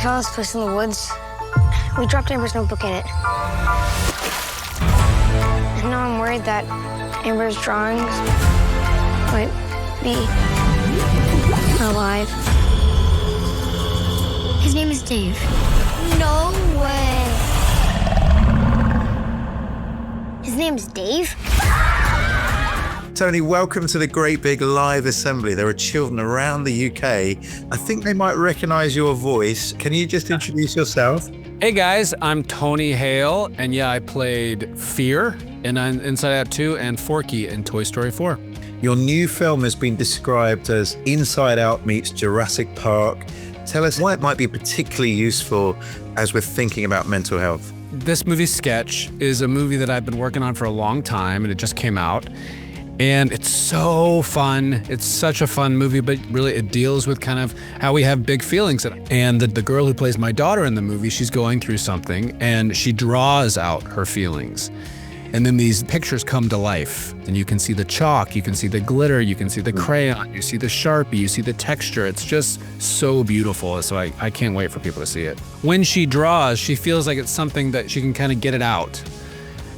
tallest place in the woods. We dropped Amber's notebook in it. And now I'm worried that Amber's drawings might be alive. His name is Dave. No way. His name is Dave? Tony, welcome to the Great Big Live Assembly. There are children around the UK. I think they might recognize your voice. Can you just introduce yourself? Hey guys, I'm Tony Hale, and yeah, I played Fear in Inside Out 2 and Forky in Toy Story 4. Your new film has been described as Inside Out meets Jurassic Park. Tell us why it might be particularly useful as we're thinking about mental health. This movie, Sketch, is a movie that I've been working on for a long time, and it just came out. And it's so fun. It's such a fun movie, but really it deals with kind of how we have big feelings. And the girl who plays my daughter in the movie, she's going through something and she draws out her feelings. And then these pictures come to life. And you can see the chalk, you can see the glitter, you can see the crayon, you see the Sharpie, you see the texture. It's just so beautiful. So I can't wait for people to see it. When she draws, she feels like it's something that she can kind of get it out.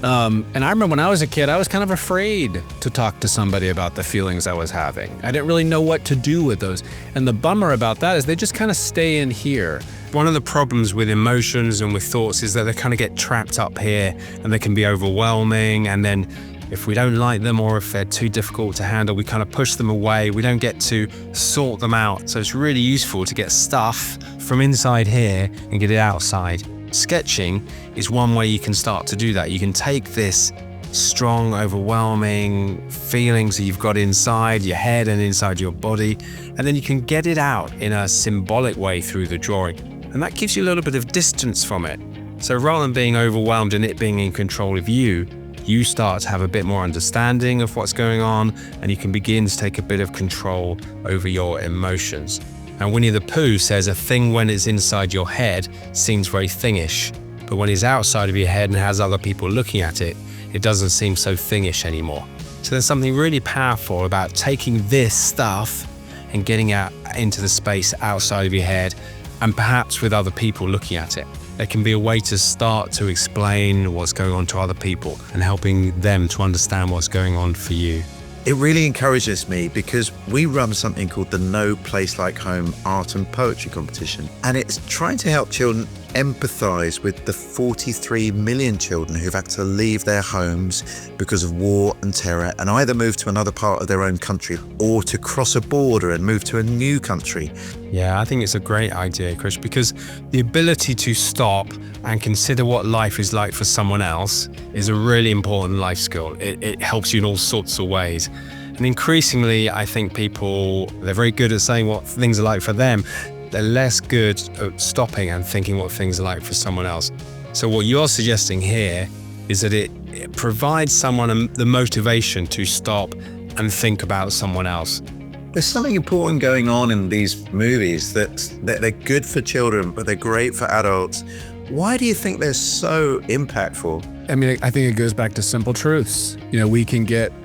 And I remember when I was a kid, I was kind of afraid to talk to somebody about the feelings I was having. I didn't really know what to do with those. And the bummer about that is they just kind of stay in here. One of the problems with emotions and with thoughts is that they kind of get trapped up here and they can be overwhelming. And then if we don't like them or if they're too difficult to handle, we kind of push them away. We don't get to sort them out. So it's really useful to get stuff from inside here and get it outside. Sketching is one way you can start to do that. You can take this strong, overwhelming feelings that you've got inside your head and inside your body, and then you can get it out in a symbolic way through the drawing. And that gives you a little bit of distance from it. So rather than being overwhelmed and it being in control of you, you start to have a bit more understanding of what's going on, and you can begin to take a bit of control over your emotions. And Winnie the Pooh says a thing when it's inside your head seems very thingish, but when it's outside of your head and has other people looking at it, it doesn't seem so thingish anymore. So there's something really powerful about taking this stuff and getting out into the space outside of your head and perhaps with other people looking at it. There can be a way to start to explain what's going on to other people and helping them to understand what's going on for you. It really encourages me because we run something called the No Place Like Home Art and Poetry Competition. And it's trying to help children empathize with the 43 million children who've had to leave their homes because of war and terror and either move to another part of their own country or to cross a border and move to a new country. Yeah, I think it's a great idea, Chris, because the ability to stop and consider what life is like for someone else is a really important life skill. It helps you in all sorts of ways. And increasingly, I think people, they're very good at saying what things are like for them. They're less good at stopping and thinking what things are like for someone else. So what you're suggesting here is that it provides someone the motivation to stop and think about someone else. There's something important going on in these movies that they're good for children, but they're great for adults. Why do you think they're so impactful? I mean, I think it goes back to simple truths. You know,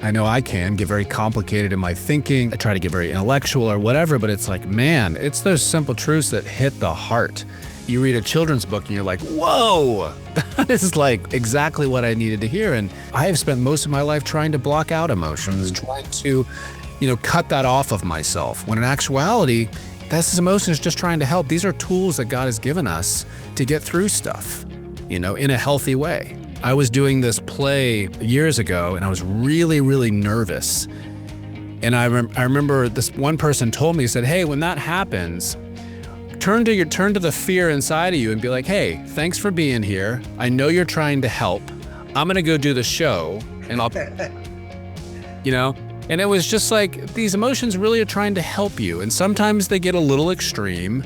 I know I can get very complicated in my thinking. I try to get very intellectual or whatever, but it's like, man, it's those simple truths that hit the heart. You read a children's book and you're like, whoa, that is like exactly what I needed to hear. And I have spent most of my life trying to block out emotions, trying to, cut that off of myself. When in actuality, this emotion is just trying to help. These are tools that God has given us to get through stuff, in a healthy way. I was doing this play years ago and I was really, really nervous. And I remember this one person told me, he said, hey, when that happens, turn to the fear inside of you and be like, hey, thanks for being here. I know you're trying to help. I'm going to go do the show and I'll, and it was just like, these emotions really are trying to help you. And sometimes they get a little extreme,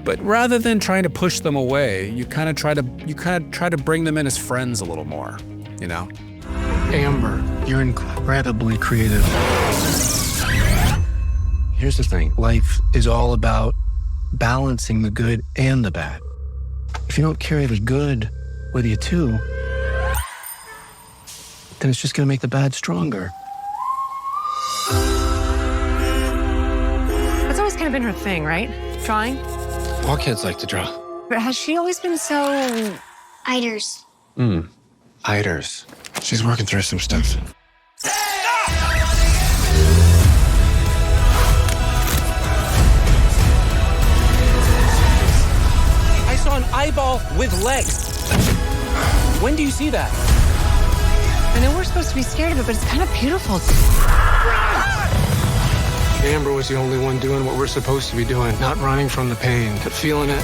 but rather than trying to push them away, you kind of try to bring them in as friends a little more, Amber, you're incredibly creative. Here's the thing, life is all about balancing the good and the bad. If you don't carry the good with you too, then it's just gonna make the bad stronger. That's always kind of been her thing, right? Drawing? All kids like to draw. But has she always been so... Iders. Hiders. She's working through some stuff. I saw an eyeball with legs. When do you see that? I know we're supposed to be scared of it, but it's kind of beautiful. Amber was the only one doing what we're supposed to be doing. Not running from the pain, but feeling it.